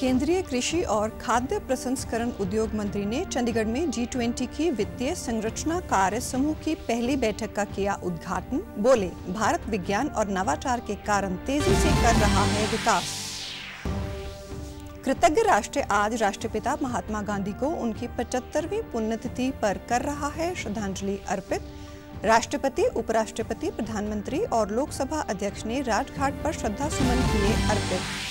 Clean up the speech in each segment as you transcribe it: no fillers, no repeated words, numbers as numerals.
केंद्रीय कृषि और खाद्य प्रसंस्करण उद्योग मंत्री ने चंडीगढ़ में G20 की वित्तीय संरचना कार्य समूह की पहली बैठक का किया उद्घाटन। बोले, भारत विज्ञान और नवाचार के कारण तेजी से कर रहा है विकास। कृतज्ञ राष्ट्र आज राष्ट्रपिता महात्मा गांधी को उनकी 75वीं पुण्यतिथि पर कर रहा है श्रद्धांजलि अर्पित। राष्ट्रपति, उपराष्ट्रपति, प्रधानमंत्री और लोकसभा अध्यक्ष ने राजघाट पर श्रद्धा सुमन किए अर्पित।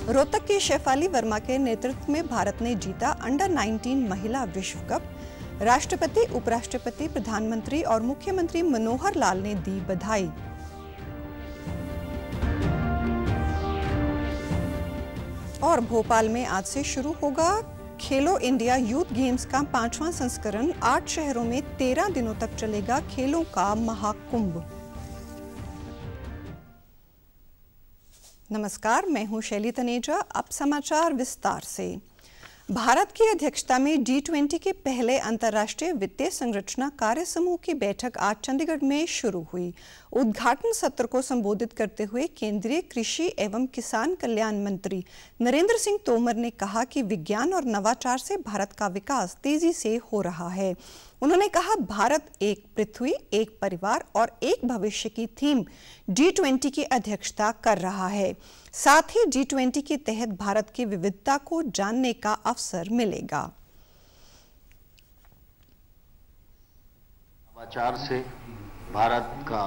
रोहतक की शेफाली वर्मा के नेतृत्व में भारत ने जीता अंडर 19 महिला विश्व कप। राष्ट्रपति, उपराष्ट्रपति, प्रधानमंत्री और मुख्यमंत्री मनोहर लाल ने दी बधाई। और भोपाल में आज से शुरू होगा खेलो इंडिया यूथ गेम्स का 5वां संस्करण। 8 शहरों में 13 दिनों तक चलेगा खेलों का महाकुंभ। नमस्कार, मैं हूं शैली तनेजा। अब समाचार विस्तार से। भारत की अध्यक्षता में G20 के पहले अंतर्राष्ट्रीय वित्तीय संरचना कार्य समूह की बैठक आज चंडीगढ़ में शुरू हुई। उद्घाटन सत्र को संबोधित करते हुए केंद्रीय कृषि एवं किसान कल्याण मंत्री नरेंद्र सिंह तोमर ने कहा कि विज्ञान और नवाचार से भारत का विकास तेजी से हो रहा है। उन्होंने कहा, भारत एक पृथ्वी, एक परिवार और एक भविष्य की थीम G20 की अध्यक्षता कर रहा है। साथ ही G20 के तहत भारत की विविधता को जानने का अवसर मिलेगा। नवाचार से भारत का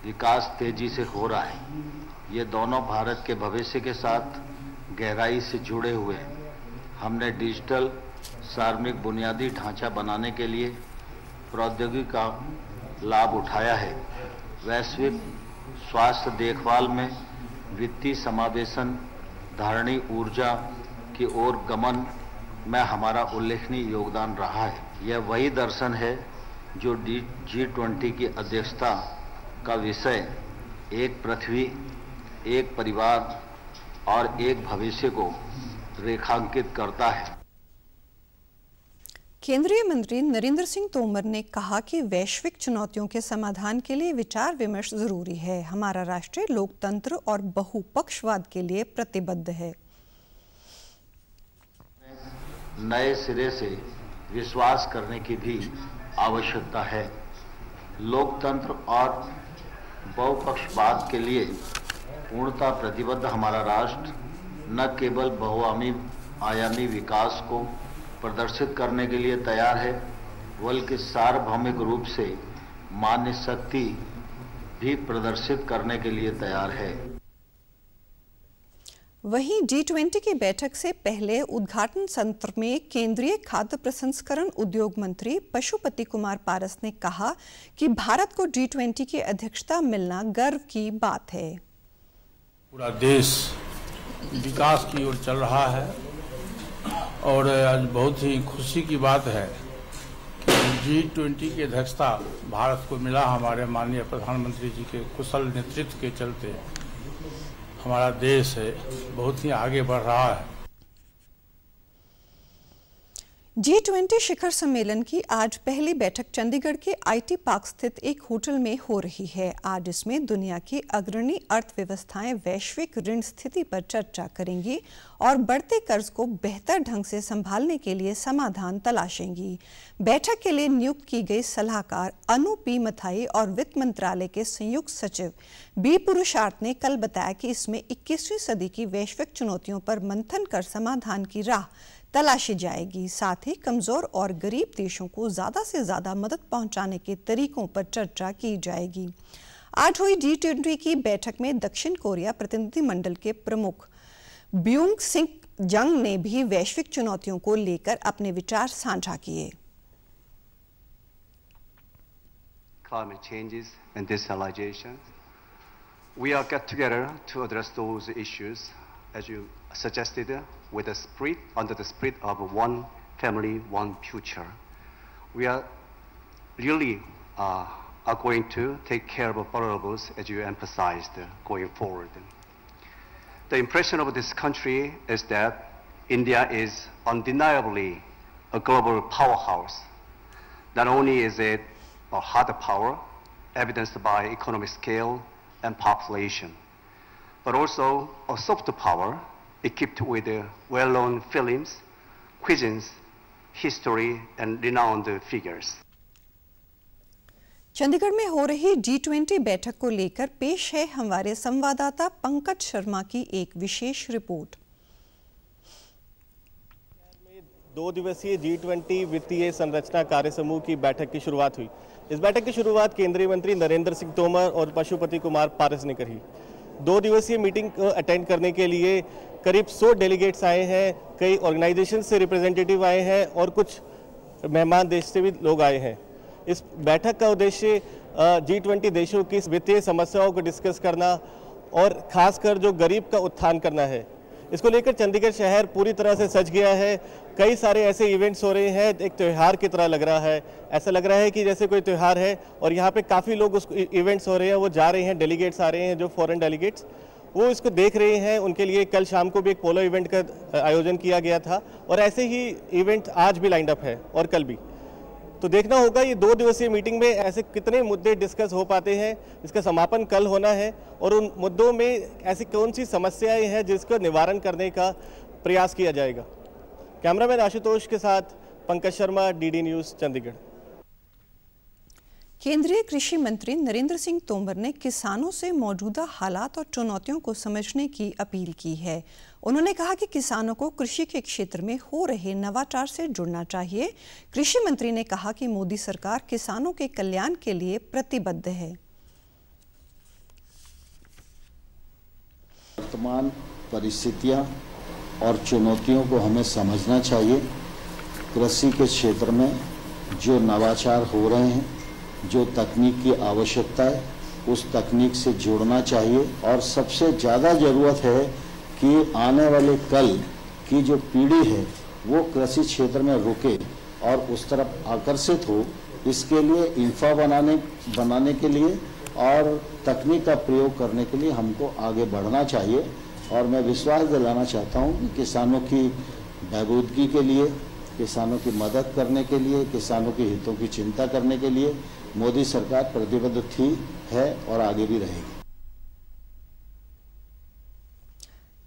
विकास तेजी से हो रहा है। ये दोनों भारत के भविष्य के साथ गहराई से जुड़े हुए हैं। हमने डिजिटल सार्वजनिक बुनियादी ढांचा बनाने के लिए प्रौद्योगिकी का लाभ उठाया है। वैश्विक स्वास्थ्य देखभाल में वित्तीय समावेशन, धारणी ऊर्जा की ओर गमन में हमारा उल्लेखनीय योगदान रहा है। यह वही दर्शन है जो G20 की अध्यक्षता का विषय एक पृथ्वी, एक परिवार और एक भविष्य को रेखांकित करता है। केंद्रीय मंत्री नरेंद्र सिंह तोमर ने कहा कि वैश्विक चुनौतियों के समाधान के लिए विचार विमर्श जरूरी है। हमारा राष्ट्र लोकतंत्र और बहुपक्षवाद के लिए प्रतिबद्ध है। नए सिरे से विश्वास करने की भी आवश्यकता है। लोकतंत्र और बहुपक्षवाद के लिए पूर्णतः प्रतिबद्ध हमारा राष्ट्र न केवल बहुआयामी विकास को प्रदर्शित करने के लिए तैयार है, बल्कि सार्वभौमिक रूप से मान्य शक्ति भी प्रदर्शित करने के लिए तैयार है। वहीं G20 की बैठक से पहले उद्घाटन सत्र में केंद्रीय खाद्य प्रसंस्करण उद्योग मंत्री पशुपति कुमार पारस ने कहा कि भारत को G20 की अध्यक्षता मिलना गर्व की बात है। पूरा देश विकास की ओर चल रहा है और आज बहुत ही खुशी की बात है कि G20 की अध्यक्षता भारत को मिला। हमारे माननीय प्रधानमंत्री जी के कुशल नेतृत्व के चलते हमारा देश बहुत ही आगे बढ़ रहा है। G20 शिखर सम्मेलन की आज पहली बैठक चंडीगढ़ के IT पार्क स्थित एक होटल में हो रही है। आज इसमें दुनिया की अग्रणी अर्थव्यवस्थाएं वैश्विक ऋण स्थिति पर चर्चा करेंगी और बढ़ते कर्ज को बेहतर ढंग से संभालने के लिए समाधान तलाशेंगी। बैठक के लिए नियुक्त की गई सलाहकार अनु पी मथाई और वित्त मंत्रालय के संयुक्त सचिव बी पुरुषार्थ ने कल बताया कि इसमें 21वीं सदी की वैश्विक चुनौतियों पर मंथन कर समाधान की राह तलाशी जाएगी। साथ ही कमजोर और गरीब देशों को ज्यादा से ज्यादा मदद पहुंचाने के तरीकों पर चर्चा की जाएगी। आज हुई G20 की बैठक में दक्षिण कोरिया प्रतिनिधिमंडल के प्रमुख ब्यूंग सिंह जंग ने भी वैश्विक चुनौतियों को लेकर अपने विचार साझा किए। Climate changes and digitalization. We are get together to address those issues, as you suggested, with a spirit, under the spirit of one family, one future. We are really are going to take care of vulnerables, as you emphasized, going forward. The impression of this country is that India is undeniably a global powerhouse. Not only is it a hard power, evidenced by economic scale and population, but also a soft power equipped with well-known films, cuisines, history, and renowned figures. Chandigarh में हो रही G20 बैठक को लेकर पेश है हमारे संवाददाता पंकज शर्मा की एक विशेष रिपोर्ट। 2 दिवसीय G20 वित्तीय संरचना कार्य समूह की बैठक की शुरुआत हुई। इस बैठक की शुरुआत केंद्रीय मंत्री नरेंद्र सिंह तोमर और पशुपति कुमार पारस ने करी। 2 दिवसीय मीटिंग को अटेंड करने के लिए करीब 100 डेलीगेट्स आए हैं, कई ऑर्गेनाइजेशन से रिप्रेजेंटेटिव आए हैं और कुछ मेहमान देश से भी लोग आए हैं। इस बैठक का उद्देश्य G20 देशों की वित्तीय समस्याओं को डिस्कस करना और खासकर जो गरीब का उत्थान करना है। इसको लेकर चंडीगढ़ शहर पूरी तरह से सज गया है। कई सारे ऐसे इवेंट्स हो रहे हैं, एक त्यौहार की तरह लग रहा है। ऐसा लग रहा है कि जैसे कोई त्यौहार है और यहाँ पे काफ़ी लोग उस इवेंट्स हो रहे हैं, वो जा रहे हैं, डेलीगेट्स आ रहे हैं, जो फॉरेन डेलीगेट्स वो इसको देख रहे हैं। उनके लिए कल शाम को भी एक पोलो इवेंट का आयोजन किया गया था और ऐसे ही इवेंट आज भी लाइंड अप है और कल भी। तो देखना होगा ये 2 दिवसीय मीटिंग में ऐसे कितने मुद्दे डिस्कस हो पाते हैं। इसका समापन कल होना है और उन मुद्दों में ऐसी कौन सी समस्याएं हैं जिसका निवारण करने का प्रयास किया जाएगा। कैमरामैन आशुतोष के साथ पंकज शर्मा, DD न्यूज़, चंडीगढ़। केंद्रीय कृषि मंत्री नरेंद्र सिंह तोमर ने किसानों से मौजूदा हालात और चुनौतियों को समझने की अपील की है। उन्होंने कहा कि किसानों को कृषि के क्षेत्र में हो रहे नवाचार से जुड़ना चाहिए। कृषि मंत्री ने कहा कि मोदी सरकार किसानों के कल्याण के लिए प्रतिबद्ध है। वर्तमान परिस्थितियां और चुनौतियों को हमें समझना चाहिए। कृषि के क्षेत्र में जो नवाचार हो रहे हैं, जो तकनीक की आवश्यकता है, उस तकनीक से जुड़ना चाहिए और सबसे ज़्यादा ज़रूरत है कि आने वाले कल की जो पीढ़ी है वो कृषि क्षेत्र में रुके और उस तरफ आकर्षित हो। इसके लिए इंफ्रा बनाने के लिए और तकनीक का प्रयोग करने के लिए हमको आगे बढ़ना चाहिए। और मैं विश्वास दिलाना चाहता हूँ कि किसानों की बहबूदगी के लिए, किसानों की मदद करने के लिए, किसानों के हितों की चिंता करने के लिए मोदी सरकार प्रतिबद्ध थी, है और आगे भी रहेगी।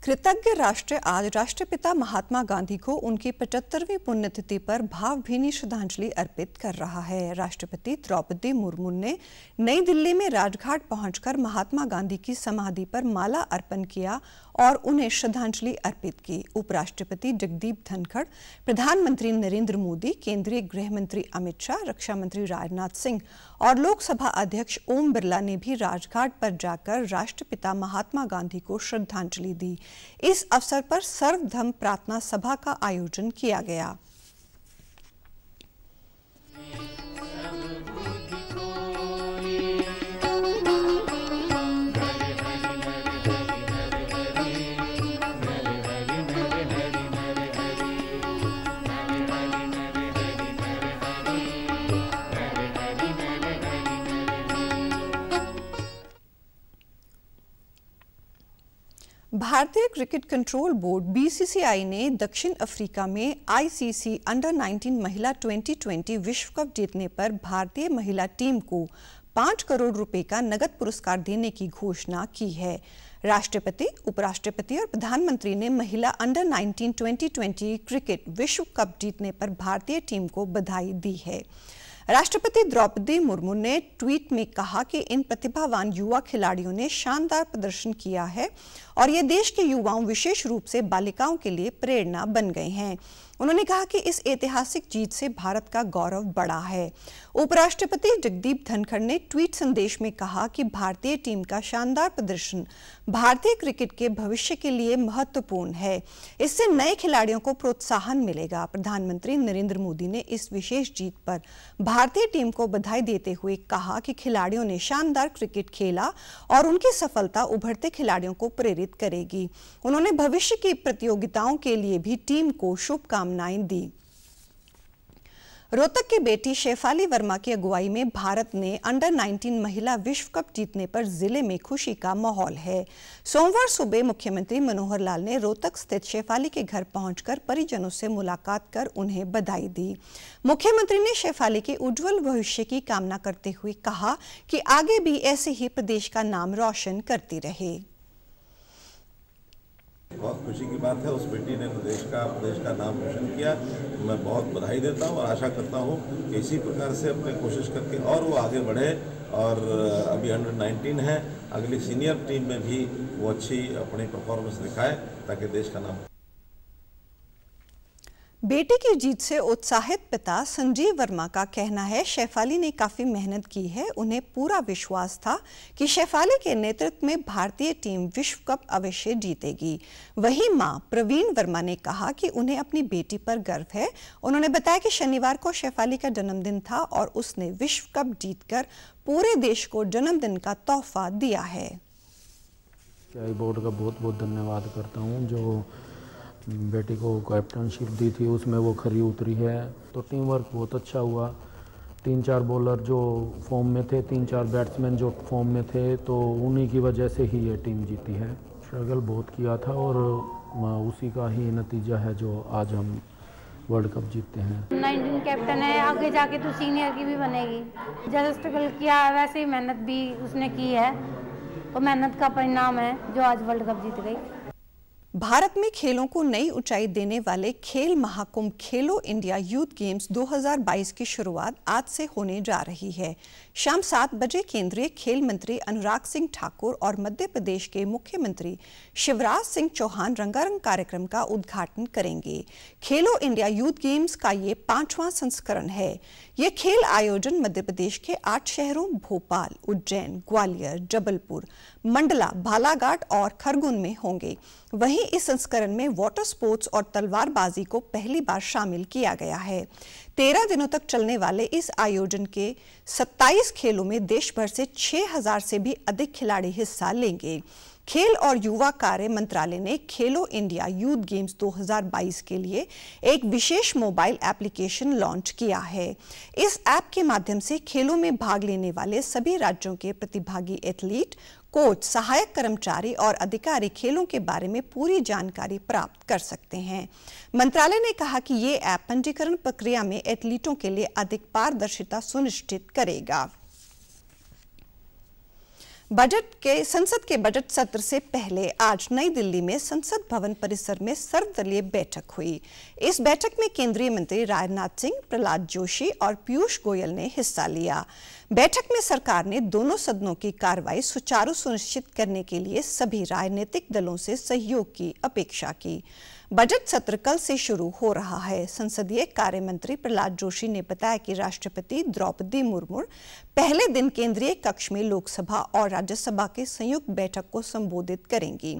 कृतज्ञ राष्ट्र आज राष्ट्रपिता महात्मा गांधी को उनकी 75वीं पुण्यतिथि पर भावभीनी श्रद्धांजलि अर्पित कर रहा है। राष्ट्रपति द्रौपदी मुर्मू ने नई दिल्ली में राजघाट पहुंचकर महात्मा गांधी की समाधि पर माला अर्पण किया और उन्हें श्रद्धांजलि अर्पित की। उपराष्ट्रपति जगदीप धनखड़, प्रधानमंत्री नरेंद्र मोदी, केंद्रीय गृह मंत्री अमित शाह, रक्षा मंत्री राजनाथ सिंह और लोकसभा अध्यक्ष ओम बिरला ने भी राजघाट पर जाकर राष्ट्रपिता महात्मा गांधी को श्रद्धांजलि दी। इस अवसर पर सर्वधर्म प्रार्थना सभा का आयोजन किया गया। भारतीय क्रिकेट कंट्रोल बोर्ड BCCI ने दक्षिण अफ्रीका में ICC अंडर 19 महिला 2020 विश्व कप जीतने पर भारतीय महिला टीम को 5 करोड़ रुपए का नगद पुरस्कार देने की घोषणा की है। राष्ट्रपति, उपराष्ट्रपति और प्रधानमंत्री ने महिला अंडर 19 2020 क्रिकेट विश्व कप जीतने पर भारतीय टीम को बधाई दी है। राष्ट्रपति द्रौपदी मुर्मू ने ट्वीट में कहा कि इन प्रतिभावान युवा खिलाड़ियों ने शानदार प्रदर्शन किया है और ये देश के युवाओं, विशेष रूप से बालिकाओं के लिए प्रेरणा बन गए हैं। उन्होंने कहा कि इस ऐतिहासिक जीत से भारत का गौरव बढ़ा है। उपराष्ट्रपति जगदीप धनखड़ ने ट्वीट संदेश में कहा कि भारतीय टीम का शानदार प्रदर्शन भारतीय क्रिकेट के भविष्य के लिए महत्वपूर्ण है। इससे नए खिलाड़ियों को प्रोत्साहन मिलेगा। प्रधानमंत्री नरेंद्र मोदी ने इस विशेष जीत पर भारतीय टीम को बधाई देते हुए कहा कि खिलाड़ियों ने शानदार क्रिकेट खेला और उनकी सफलता उभरते खिलाड़ियों को प्रेरित करेगी। उन्होंने भविष्य की प्रतियोगिताओं के लिए भी टीम को शुभकामनाएं दी। रोहतक की बेटी शेफाली वर्मा की अगुवाई में भारत ने अंडर 19 महिला विश्व कप जीतने पर जिले में खुशी का माहौल है। सोमवार सुबह मुख्यमंत्री मनोहर लाल ने रोहतक स्थित शेफाली के घर पहुंचकर परिजनों से मुलाकात कर उन्हें बधाई दी। मुख्यमंत्री ने शेफाली के उज्जवल भविष्य की कामना करते हुए कहा कि आगे भी ऐसे ही प्रदेश का नाम रोशन करती रहे। बहुत खुशी की बात है, उस बेटी ने प्रदेश का नाम रोशन किया। मैं बहुत बधाई देता हूँ और आशा करता हूँ कि इसी प्रकार से अपने कोशिश करके और वो आगे बढ़े और अभी अंडर 19 है, अगली सीनियर टीम में भी वो अच्छी अपनी परफॉर्मेंस दिखाए ताकि देश का नाम। बेटे की जीत से उत्साहित पिता संजीव वर्मा का कहना है, शेफाली ने काफी मेहनत की है, उन्हें पूरा विश्वास था कि शेफाली के नेतृत्व में भारतीय टीम विश्व कप अवश्य जीतेगी। वहीं मां प्रवीण वर्मा ने कहा कि उन्हें अपनी बेटी पर गर्व है। उन्होंने बताया कि शनिवार को शेफाली का जन्मदिन था और उसने विश्व कप जीतकर पूरे देश को जन्मदिन का तोहफा दिया है। बोर्ड का बहुत बहुत धन्यवाद करता हूँ, जो बेटी को कैप्टनशिप दी थी उसमें वो खरी उतरी है। तो टीम वर्क बहुत अच्छा हुआ। 3-4 बॉलर जो फॉर्म में थे, 3-4 बैट्समैन जो फॉर्म में थे, तो उन्हीं की वजह से ही ये टीम जीती है। स्ट्रगल बहुत किया था और उसी का ही नतीजा है जो आज हम वर्ल्ड कप जीतते हैं। 19 कैप्टन है, आगे जाके तो सीनियर की भी बनेगी। जैसे स्ट्रगल किया वैसे ही मेहनत भी उसने की है, तो मेहनत का परिणाम है जो आज वर्ल्ड कप जीत गई। भारत में खेलों को नई ऊंचाई देने वाले खेल महाकुंभ खेलो इंडिया यूथ गेम्स 2022 की शुरुआत आज से होने जा रही है। शाम 7 बजे केंद्रीय खेल मंत्री अनुराग सिंह ठाकुर और मध्य प्रदेश के मुख्यमंत्री शिवराज सिंह चौहान रंगारंग कार्यक्रम का उद्घाटन करेंगे। खेलो इंडिया यूथ गेम्स का ये 5वां संस्करण है। यह खेल आयोजन मध्य प्रदेश के 8 शहरों भोपाल, उज्जैन, ग्वालियर, जबलपुर, मंडला, बालाघाट और खरगोन में होंगे। वहीं इस संस्करण में वाटर स्पोर्ट्स और तलवारबाजी को पहली बार शामिल किया गया है। 13 दिनों तक चलने वाले इस आयोजन के 27 खेलों में देश भर से 6000 से भी अधिक खिलाड़ी हिस्सा लेंगे। खेल और युवा कार्य मंत्रालय ने खेलो इंडिया यूथ गेम्स 2022 के लिए एक विशेष मोबाइल एप्लीकेशन लॉन्च किया है। इस ऐप के माध्यम से खेलों में भाग लेने वाले सभी राज्यों के प्रतिभागी एथलीट, कोच, सहायक कर्मचारी और अधिकारी खेलों के बारे में पूरी जानकारी प्राप्त कर सकते हैं। मंत्रालय ने कहा कि ये ऐप पंजीकरण प्रक्रिया में एथलीटों के लिए अधिक पारदर्शिता सुनिश्चित करेगा। संसद के बजट सत्र से पहले आज नई दिल्ली में संसद भवन परिसर में सर्वदलीय बैठक हुई। इस बैठक में केंद्रीय मंत्री राजनाथ सिंह, प्रहलाद जोशी और पीयूष गोयल ने हिस्सा लिया। बैठक में सरकार ने दोनों सदनों की कार्रवाई सुचारू सुनिश्चित करने के लिए सभी राजनीतिक दलों से सहयोग की अपेक्षा की। बजट सत्र कल से शुरू हो रहा है। संसदीय कार्य मंत्री प्रहलाद जोशी ने बताया कि राष्ट्रपति द्रौपदी मुर्मू पहले दिन केंद्रीय कक्ष में लोकसभा और राज्यसभा की संयुक्त बैठक को संबोधित करेंगी।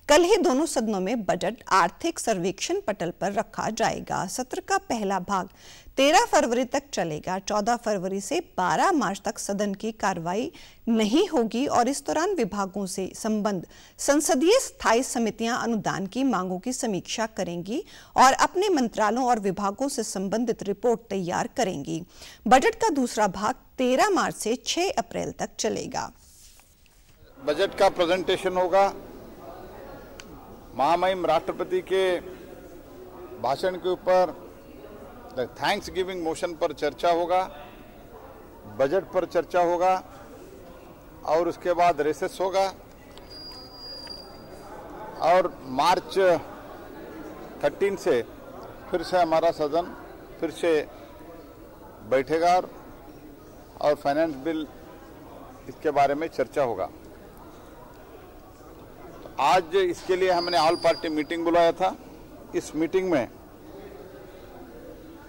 कल ही दोनों सदनों में बजट आर्थिक सर्वेक्षण पटल पर रखा जाएगा। सत्र का पहला भाग 13 फरवरी तक चलेगा। 14 फरवरी से 12 मार्च तक सदन की कार्रवाई नहीं होगी और इस दौरान विभागों से संबद्ध संसदीय स्थायी समितियां अनुदान की मांगों की समीक्षा करेंगी और अपने मंत्रालयों और विभागों से संबंधित रिपोर्ट तैयार करेंगी। बजट का दूसरा भाग 13 मार्च से 6 अप्रैल तक चलेगा। बजट का प्रेजेंटेशन होगा। महामहिम राष्ट्रपति के भाषण के ऊपर थैंक्स गिविंग मोशन पर चर्चा होगा, बजट पर चर्चा होगा और उसके बाद रिसेस होगा और मार्च 13 से फिर से हमारा सदन फिर से बैठेगा और फाइनेंस बिल इसके बारे में चर्चा होगा। तो आज इसके लिए हमने ऑल पार्टी मीटिंग बुलाया था। इस मीटिंग में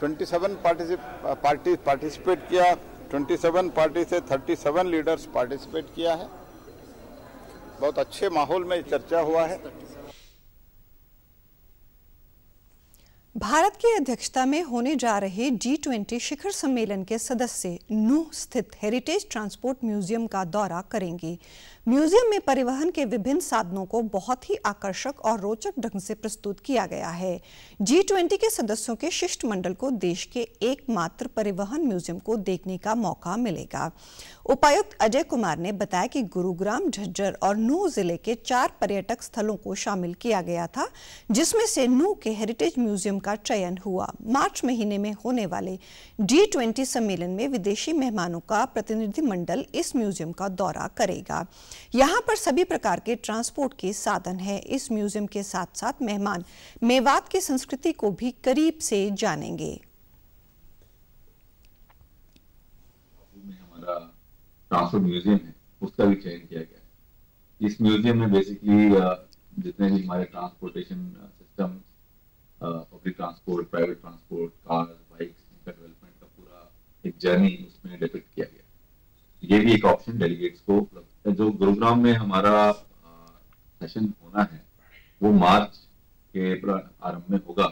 27 पार्टी पार्टिसिपेट किया। 27 पार्टी से 37 लीडर्स पार्टिसिपेट किया है। बहुत अच्छे माहौल में चर्चा हुआ है। भारत की अध्यक्षता में होने जा रहे G20 शिखर सम्मेलन के सदस्य नूह स्थित हेरिटेज ट्रांसपोर्ट म्यूजियम का दौरा करेंगे। म्यूजियम में परिवहन के विभिन्न साधनों को बहुत ही आकर्षक और रोचक ढंग से प्रस्तुत किया गया है। G20 के सदस्यों के शिष्टमंडल को देश के एकमात्र परिवहन म्यूजियम को देखने का मौका मिलेगा। उपायुक्त अजय कुमार ने बताया कि गुरुग्राम, झज्जर और नूह जिले के 4 पर्यटक स्थलों को शामिल किया गया था, जिसमें से नूह के हेरिटेज म्यूजियम का चयन हुआ। मार्च महीने में होने वाले G20 सम्मेलन में विदेशी मेहमानों का प्रतिनिधिमंडल इस म्यूजियम का दौरा करेगा। यहाँ पर सभी प्रकार के ट्रांसपोर्ट के साधन है। इस म्यूजियम के साथ साथ मेहमान मेवात की संस्कृति को भी करीब से जानेंगे। हमारा ट्रांसपोर्ट म्यूजियम है, उसका भी चयन किया गया है। इस म्यूजियम में बेसिकली जितने भी हमारे transportation system, public transport, private transport, cars, bikes, इनका डेवलपमेंट का पूरा एक जर्नी उसमें डिपिक्ट किया गया। ये भी एक ऑप्शन डेलीगेट्स को उपलब्ध है। जो गुरुग्राम में हमारा सेशन होना है वो मार्च के आरंभ में होगा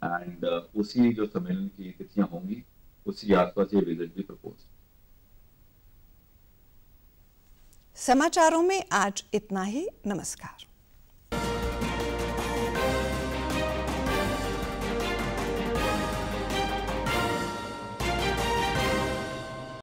एंड उसी जो सम्मेलन की तिथियां होंगी उसी आसपास ये विजिट भी प्रपोज। समाचारों में आज इतना ही। नमस्कार।